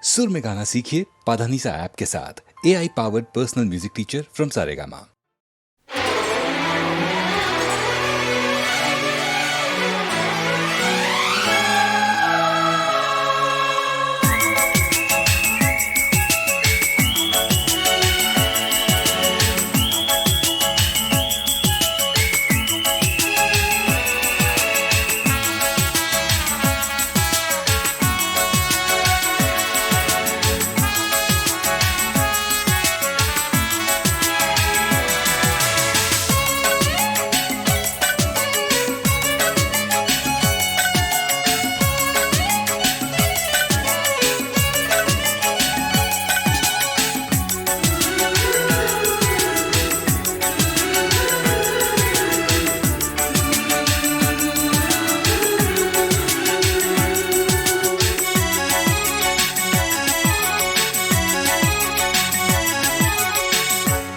सुर में गाना सीखिए पाधानीसा ऐप के साथ। AI powered personal music teacher from Saregama.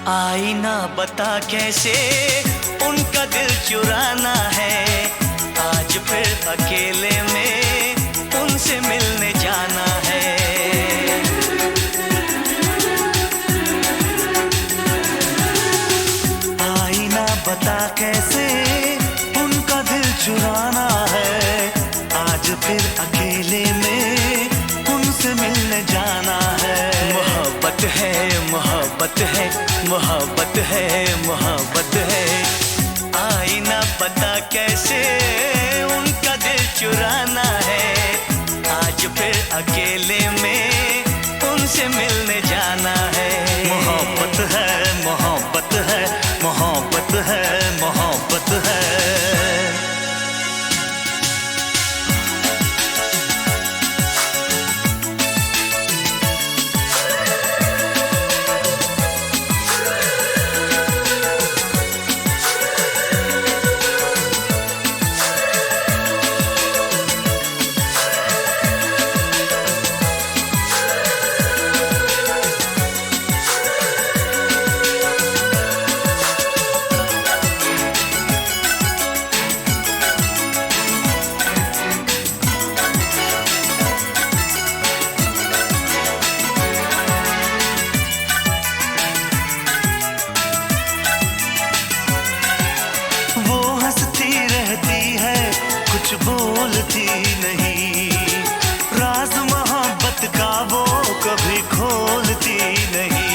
आईना बता कैसे उनका दिल चुराना है। आज फिर अकेले में उनसे मिलने जाना है। आईना बता कैसे उनका दिल चुराना है। आज फिर अकेले में उनसे मिलने जाना है। मोहब्बत है, मोहब्बत है, मोहब्बत है, मोहब्बत है। आईना पता कैसे उनका दिल चुराना है। आज फिर अकेले में उनसे मिलने जाना है। मोहब्बत है, मोहब्बत है, मोहब्बत है, मोहब्बत है। कुछ बोलती नहीं, राज मोहब्बत का वो कभी खोलती नहीं।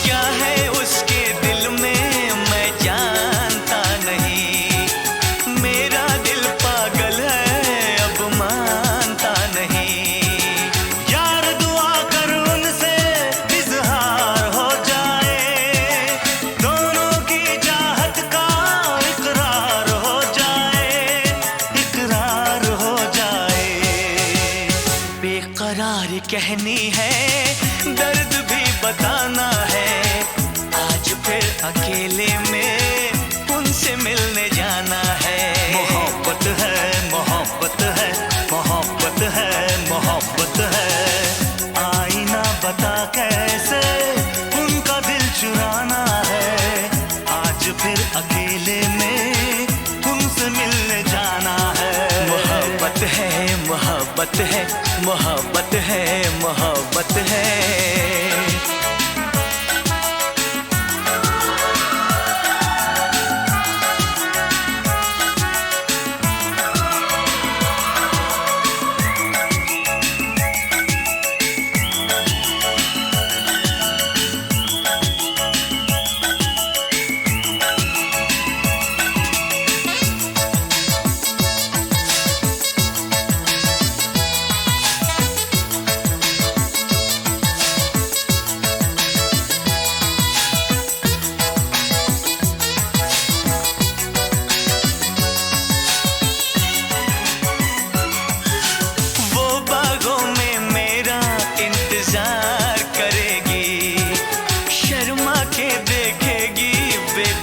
क्या है उसके दिल में मैं जानता नहीं। मेरा दिल पागल है अब मानता नहीं। यार दुआ कर उनसे इजहार हो जाए। दोनों की चाहत का इकरार हो जाए, इकरार हो जाए। बेकरार कहनी है, दर्द भी बताना है। आज फिर अकेले में उनसे मिलने जाना है। मोहब्बत है, मोहब्बत है, मोहब्बत है, मोहब्बत है। आईना बता कैसे उनका दिल चुराना है। आज फिर अकेले में उनसे मिलने जाना है। मोहब्बत है, मोहब्बत है, मोहब्बत है, मोहब्बत है।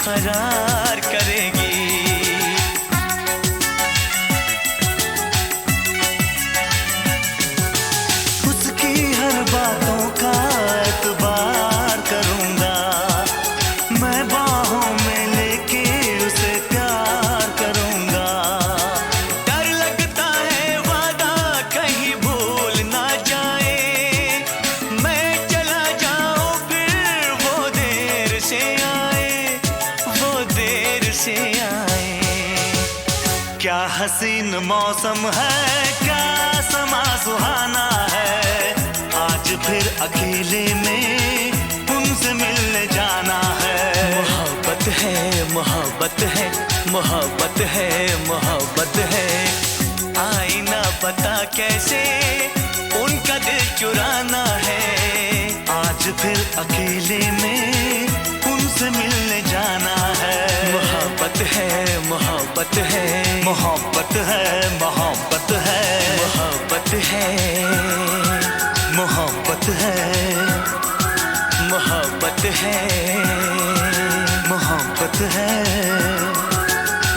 करार करेगी। उसकी हर बातों का एतबार करूंगा, मैं बाहों में लेके उसे प्यार करूंगा। क्या हसीन मौसम है, क्या समा सुहाना है। आज फिर अकेले में उनसे मिलने जाना है। मोहब्बत है, मोहब्बत है, मोहब्बत है, मोहब्बत है। आईना पता कैसे उनका दिल चुराना है। आज फिर अकेले में उनसे मिलने जाना है। मोहब्बत है, मोहब्बत है, मोहब्बत है, मोहब्बत है, मोहब्बत है, मोहब्बत है, मोहब्बत है, मोहब्बत है,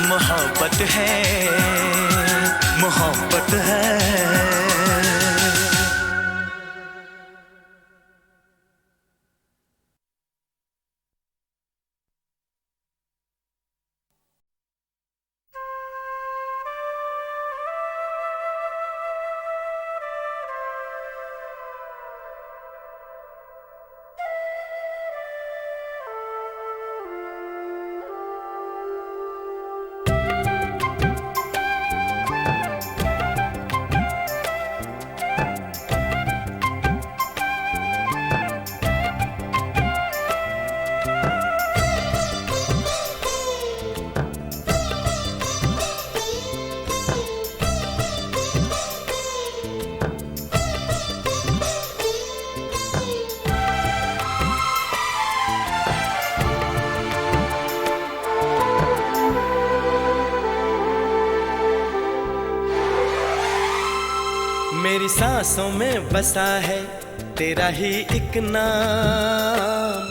मोहब्बत है, मोहब्बत है। मेरी सांसों में बसा है तेरा ही एक नाम।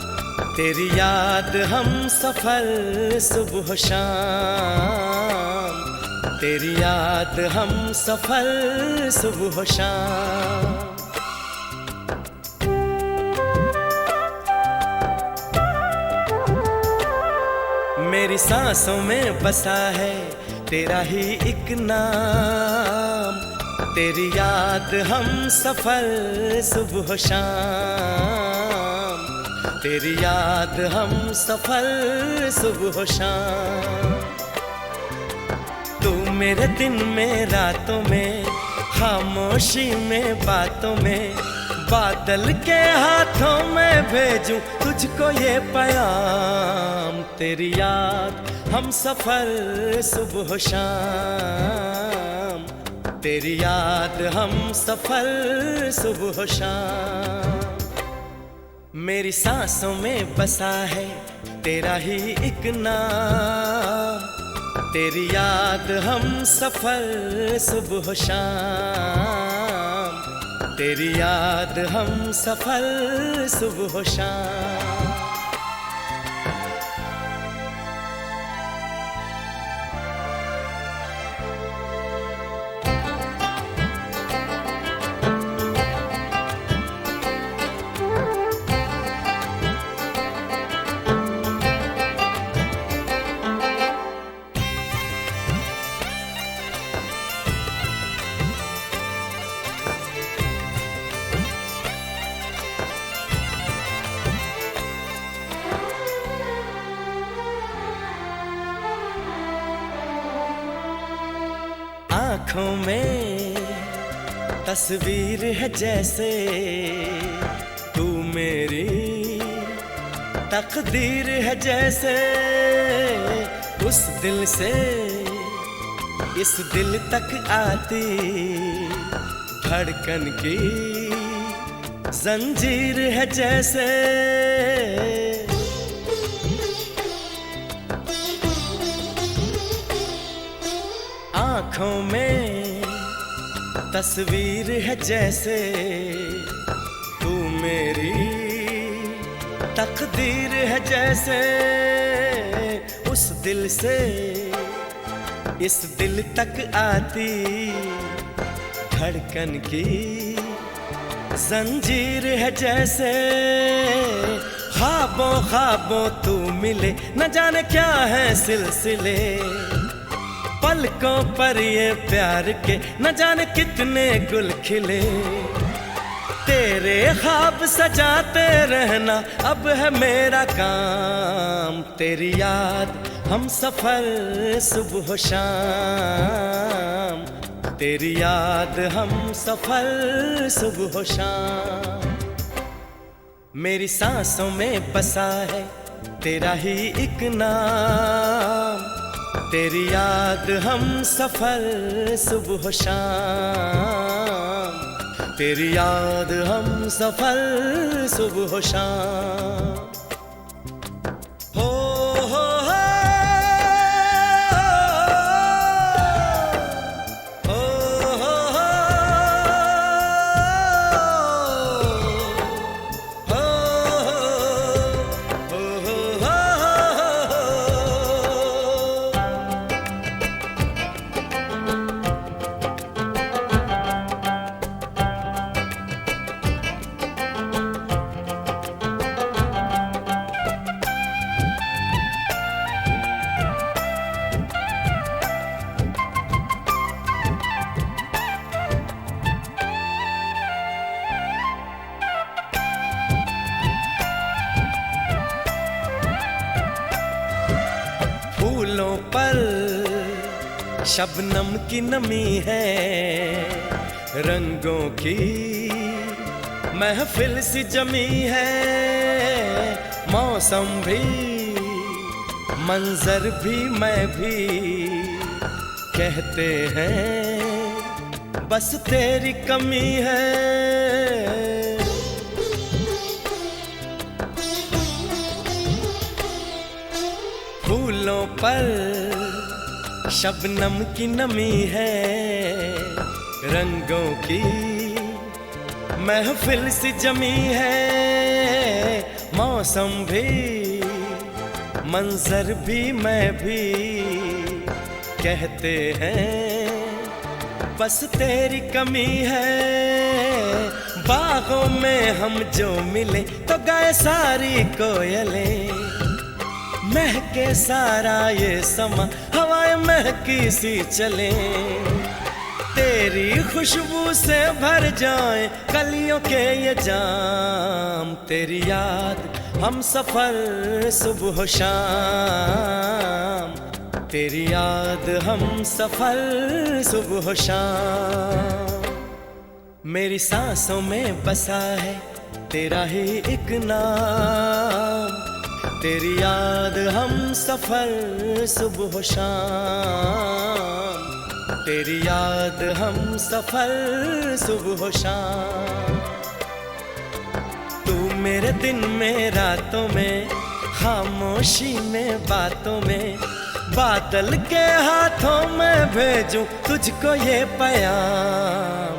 तेरी याद हम सफर सुबह शाम। तेरी याद हम सफर सुबह शाम। मेरी सांसों में बसा है तेरा ही एक नाम। तेरी याद हम सफर सुबह शाम। तेरी याद हम सफर सुबह शाम। तू मेरे दिन में रातों में, खामोशी में बातों में, बादल के हाथों में भेजूं तुझको ये पैगाम। तेरी याद हम सफर सुबह शाम। तेरी याद हम सफर सुबह शाम। मेरी सांसों में बसा है तेरा ही एक नाम। तेरी याद हम सफर सुबह शाम। तेरी याद हम सफर सुबह शाम। आँखों में तस्वीर है जैसे तू मेरी तकदीर है जैसे। उस दिल से इस दिल तक आती धड़कन की जंजीर है जैसे। आँखों में तस्वीर है जैसे तू मेरी तकदीर है जैसे। उस दिल से इस दिल तक आती धड़कन की जंजीर है जैसे। ख्वाबों ख्वाबों तू मिले न जाने क्या है सिलसिले। पलकों पर ये प्यार के न जाने कितने गुल खिले। तेरे ख्वाब सजाते रहना अब है मेरा काम। तेरी याद हम सफर सुबह शाम, तेरी याद हम सफर सुबह शाम। मेरी सांसों में बसा है तेरा ही एक नाम, तेरी याद हम सफर सुबह शाम, तेरी याद हम सफर सुबह शाम। फूलों पर शबनम की नमी है, रंगों की महफिल सी जमी है। मौसम भी मंजर भी मैं भी कहते हैं बस तेरी कमी है। फूलों पर शबनम की नमी है, रंगों की महफिल सी जमी है। मौसम भी मंजर भी मैं भी कहते हैं बस तेरी कमी है। बागों में हम जो मिले तो गाए सारी कोयलें, महके सारा ये समा हवाएं महकी सी चले। तेरी खुशबू से भर जाए कलियों के ये जाम, तेरी याद हम सफर सुबह शाम, तेरी याद हम सफर सुबह शाम। मेरी सांसों में बसा है तेरा ही एक नाम, तेरी याद हम सफर सुबह शाम, तेरी याद हम सफर सुबह शाम। तू मेरे दिन में रातों में, खामोशी में बातों में, बादल के हाथों में भेजूं तुझको ये पैगाम।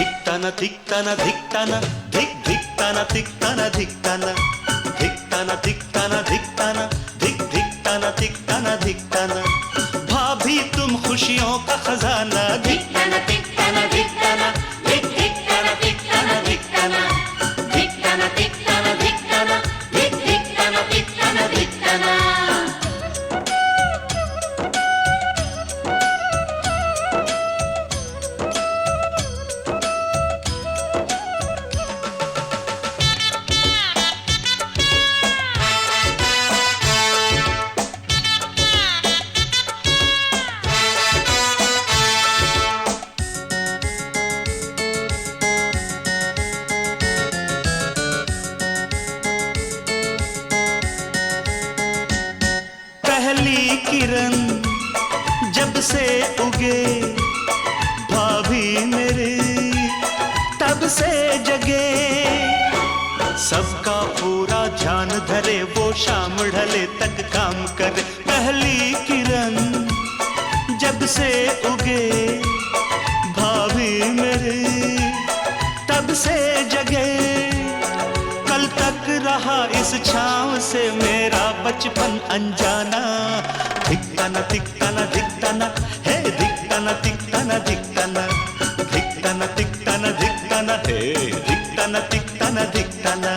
धिक्ताना धिक्ताना धिक्ताना धिक धिक्ताना धिक्ताना धिक्ताना धिक्ताना धिक्ताना धिक्ताना धिक धिक्ताना धिक्ताना धिक्ताना भाभी तुम खुशियों का खजाना धिक्ताना धिक्ताना धिक्ताना धिक धिक्ताना धिक्ताना धिक्ताना धिक्ताना धिक्ताना धिक्ताना धिक धिक्ताना धिक्ताना धिक्ताना पहली किरण जब से उगे भाभी मेरी तब से जगे सबका पूरा ध्यान धरे वो शाम ढले तक काम करे पहली किरण जब से उगे भाभी मेरी तब से जगे कल तक रहा इस छांव से मेरा बचपन अनजाना धिक्ताना धिक्ताना धिक्ताना हे धिक्ताना धिक्ताना धिक्ताना धिक्ताना धिक्ताना धिक्ताना हे धिक्ताना धिक्ताना धिक्ताना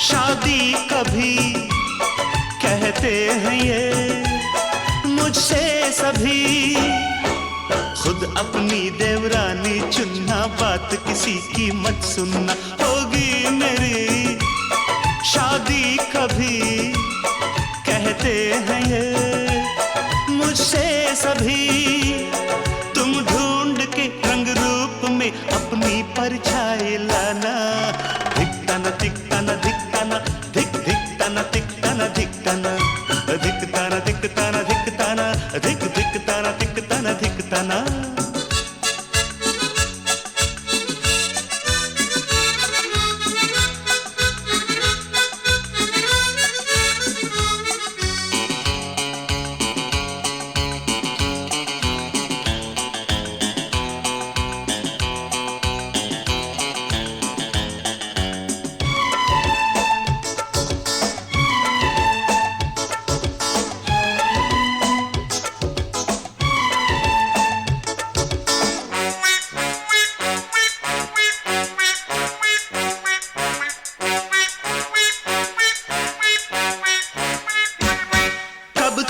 शादी कभी कहते हैं ये मुझसे सभी खुद अपनी देवरानी चुनना बात किसी की मत सुनना होगी मेरी शादी कभी कहते हैं ये मुझसे सभी तुम ढूंढ के रंग रूप में अपनी परछाई लाना धिक्ताना धिक्ताना धिक्ताना धिक धिक्ताना धिक्ताना धिक्ताना धिक्ताना धिक्ताना धिक्ताना धिक धिक्ताना धिक्ताना धिक्ताना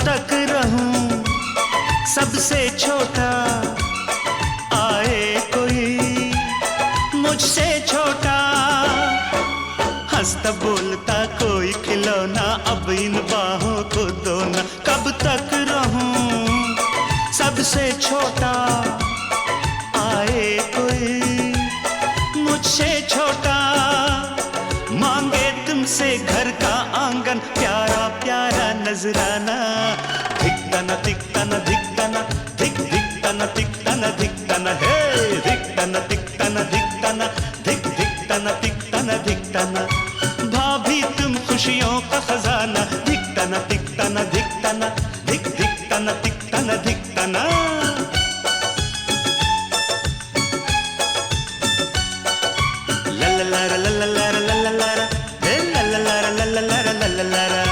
तक रहूं सबसे छोटा आए कोई मुझसे छोटा हंसता बोलता कोई खिलौना अब इन बाहों को दो ना कब तक रहूं सबसे छोटा आए कोई मुझसे छोटा मांगे तुमसे घर का आंगन प्यारा प्यारा नजराना धिक्ताना धिक्ताना धिक्ताना धिक धिक्ताना धिक्ताना धिक्ताना हे धिक्ताना धिक्ताना धिक्ताना धिक धिक्ताना धिक्ताना धिक्ताना भाभी तुम खुशियों का खजाना धिक्ताना धिक्ताना धिक्ताना धिक धिक्ताना धिक्ताना धिक्ताना ला ला ला ला ला ला ला ला ला हे ला ला ला ला ला ला ला ला ला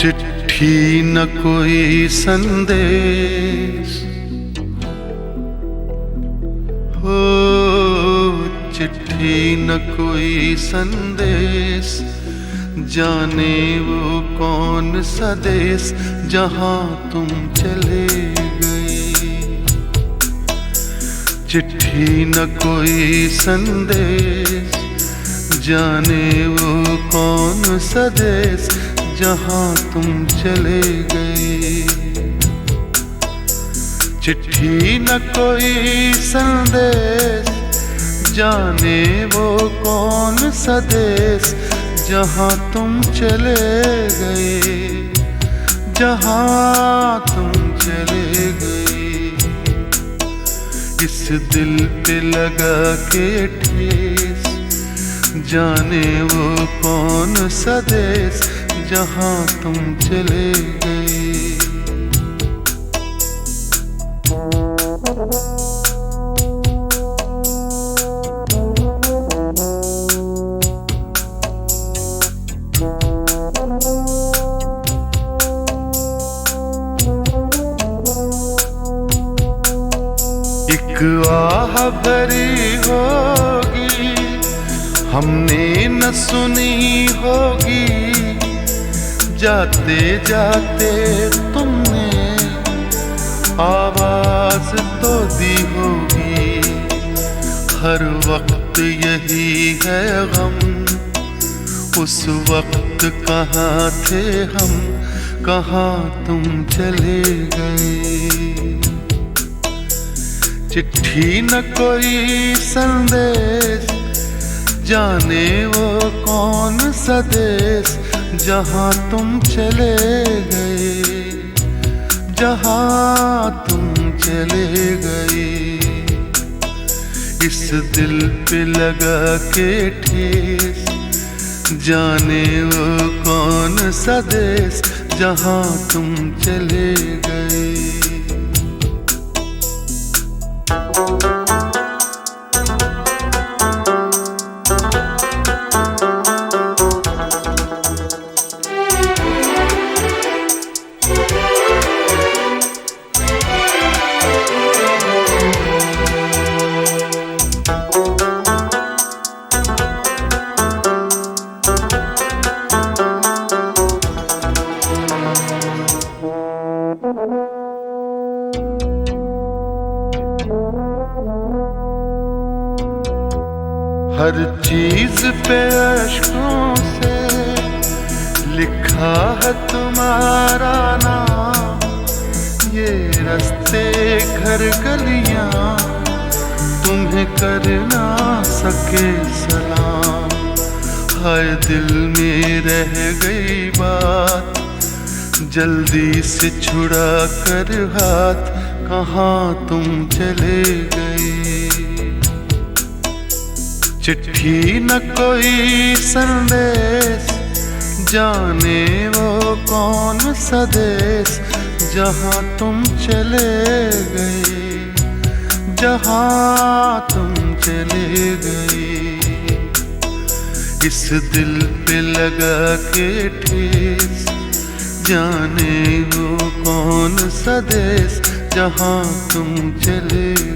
चिट्ठी न कोई संदेश, हो चिट्ठी न कोई संदेश, जाने वो कौन सा देश जहां तुम चले गए। चिट्ठी न कोई संदेश, जाने वो कौन सा देश जहां तुम चले गए। चिट्ठी न कोई संदेश, जाने वो कौन सा देश जहां तुम चले गए, जहां तुम चले गए। इस दिल पे लगा के ठेस, जाने वो कौन सा देश जहां तुम चले गए। एक आह भरी होगी, हमने न सुनी होगी, जाते जाते तुमने आवाज तो दी होगी। हर वक्त यही है गम, उस वक्त कहाँ थे हम, कहाँ तुम चले गए। चिट्ठी न कोई संदेश, जाने वो कौन सा देश जहां तुम चले गए, जहां तुम चले गए। इस दिल पे लगा के ठेस, जाने वो कौन सा देश जहां तुम चले गए। हर चीज पे अश्कों से लिखा है तुम्हारा नाम। ये रास्ते घर गलियां तुम्हें कर ना सके सलाम। हाय दिल में रह गई बात, जल्दी से छुड़ा कर हाथ, कहाँ तुम चले गए। चिट्ठी न कोई संदेश, जाने वो कौन सा देश जहां तुम चले गए, जहां तुम चले गए। इस दिल पे लगा के ठेस, जाने वो कौन सा देश जहां तुम चले गए।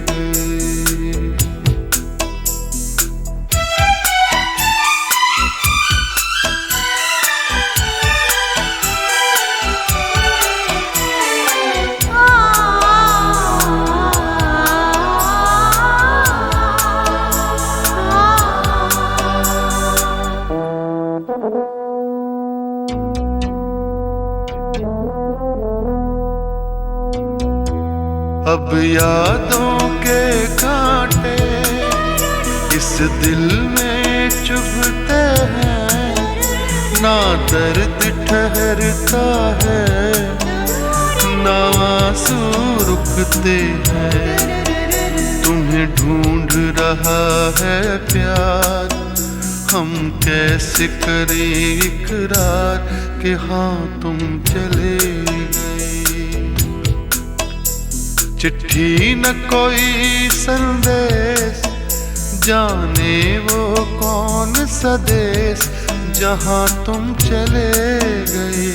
अब यादों के कांटे इस दिल में चुभते हैं, ना दर्द ठहरता है, ना आंसू रुकते हैं। तुम्हें ढूंढ रहा है प्यार, हम कैसे करें इकरार कि हाँ तुम चले गए। चिट्ठी न कोई संदेश, जाने वो कौन सा देश जहां तुम चले गए,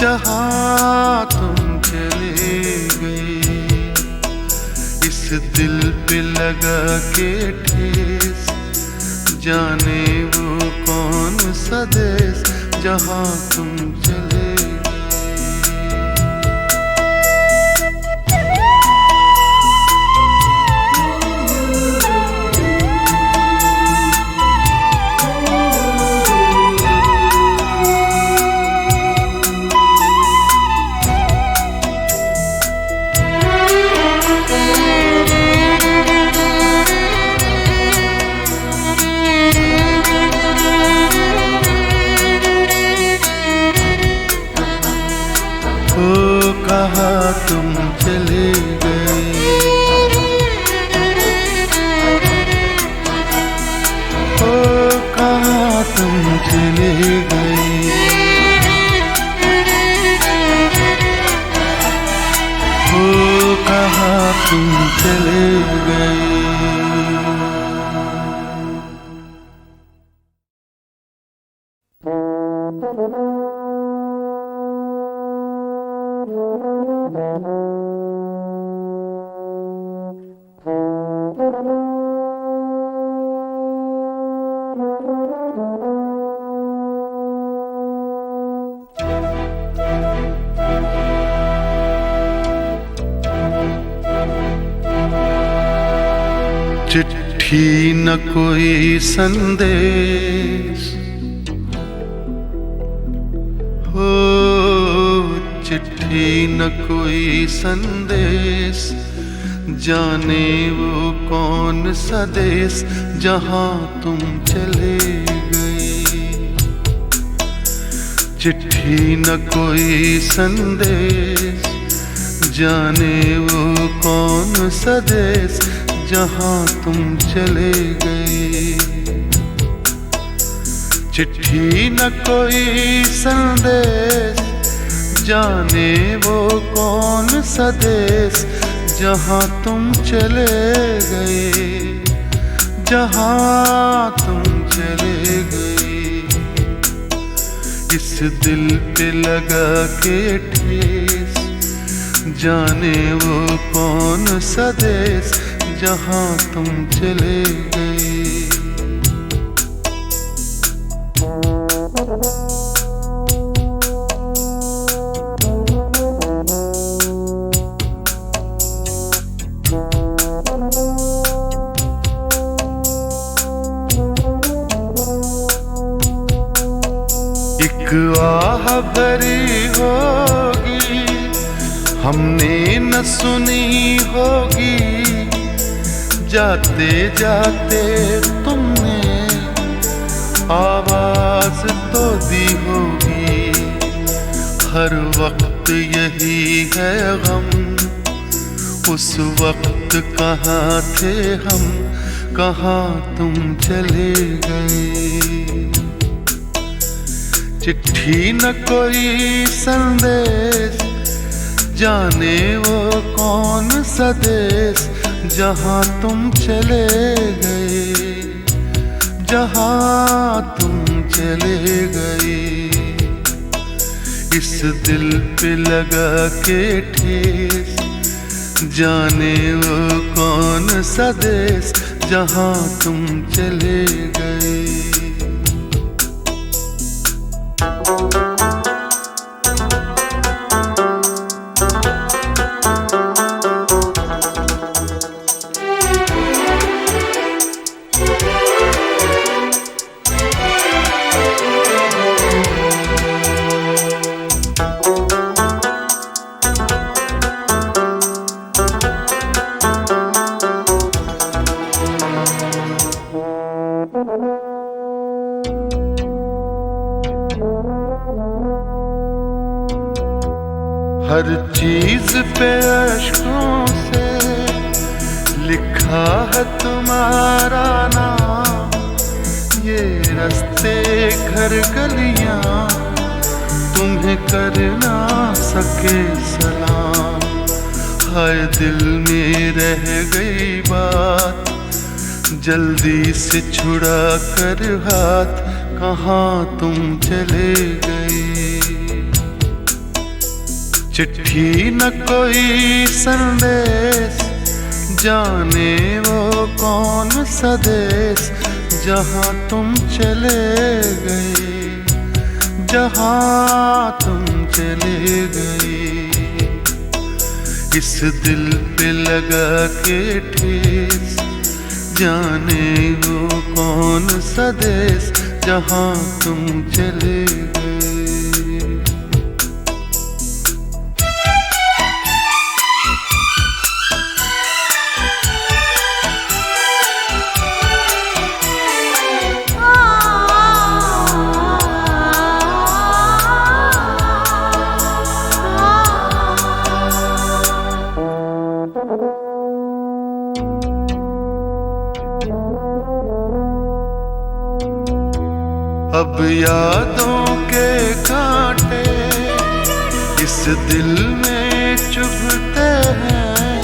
जहाँ तुम चले गए, इस दिल पे लगा के ठेस, जाने वो कौन सा देश जहाँ तुम चले गए। ओ कहाँ तुम चले गए, ओ कहाँ तुम चले गए, ओ कहाँ तुम चले गए। चिट्ठी न कोई संदेश, हो चिट्ठी न कोई संदेश, जाने वो कौन सा देश जहाँ तुम चले गए। चिट्ठी न कोई संदेश, जाने वो कौन सा देश जहाँ तुम चले गए। चिट्ठी न कोई संदेश, जाने वो कौन सा देश जहाँ तुम चले गए, जहाँ तुम चले गए। इस दिल पे लगा के ठेस, जाने वो कौन सा देश जहाँ तुम चले गए। एक आह भरी होगी, हमने न सुनी होगी, जाते जाते तुमने आवाज तो दी होगी। हर वक्त यही है गम, उस वक्त कहाँ थे हम, कहाँ तुम चले गए। चिट्ठी न कोई संदेश, जाने वो कौन सा देश जहाँ तुम चले गए, जहाँ तुम चले गए। इस दिल पे लगा के ठेस, जाने वो कौन सा देश जहाँ तुम चले गए। हर चीज पे अश्कों से लिखा है तुम्हारा नाम, ये रास्ते घर गलियां तुम्हें कर ना सके सलाम। हाय दिल में रह गई बात, जल्दी से छुड़ा कर हाथ, कहाँ तुम चले गए। चिट्ठी न कोई संदेश, जाने वो कौन सा देश जहाँ तुम चले गए, जहाँ तुम चले गए। इस दिल पे लगा के ठेस, जाने वो कौन सा देश जहाँ तुम चले गए। अब यादों के कांटे इस दिल में चुभते हैं,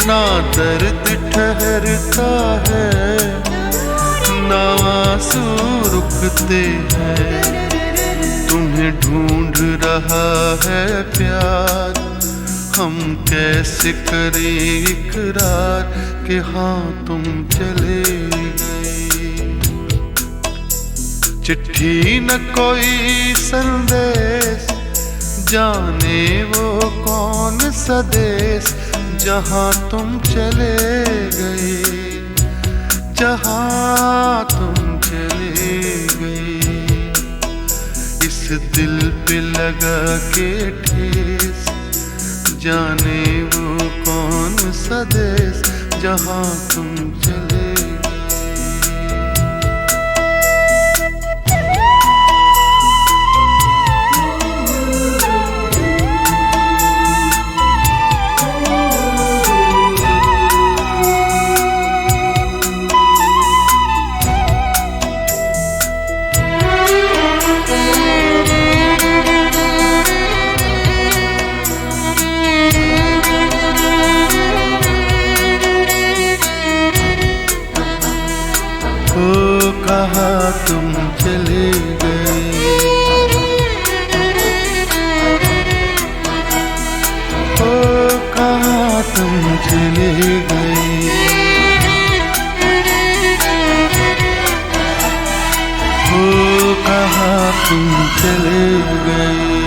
ना दर्द ठहरता है, ना आंसू रुकते हैं। तुम्हें ढूंढ रहा है प्यार, हम कैसे करें इकरार कि हाँ तुम चले गए। चिट्ठी न कोई संदेश, जाने वो कौन सा देश जहाँ तुम चले गए, जहाँ तुम चले गए। इस दिल पे लगा के ठेस, जाने वो कौन सा देश जहाँ तुम चले गए। ओ कहाँ तुम चले गए, ओ कहाँ तुम चले गए, ओ कहाँ तुम चले गए।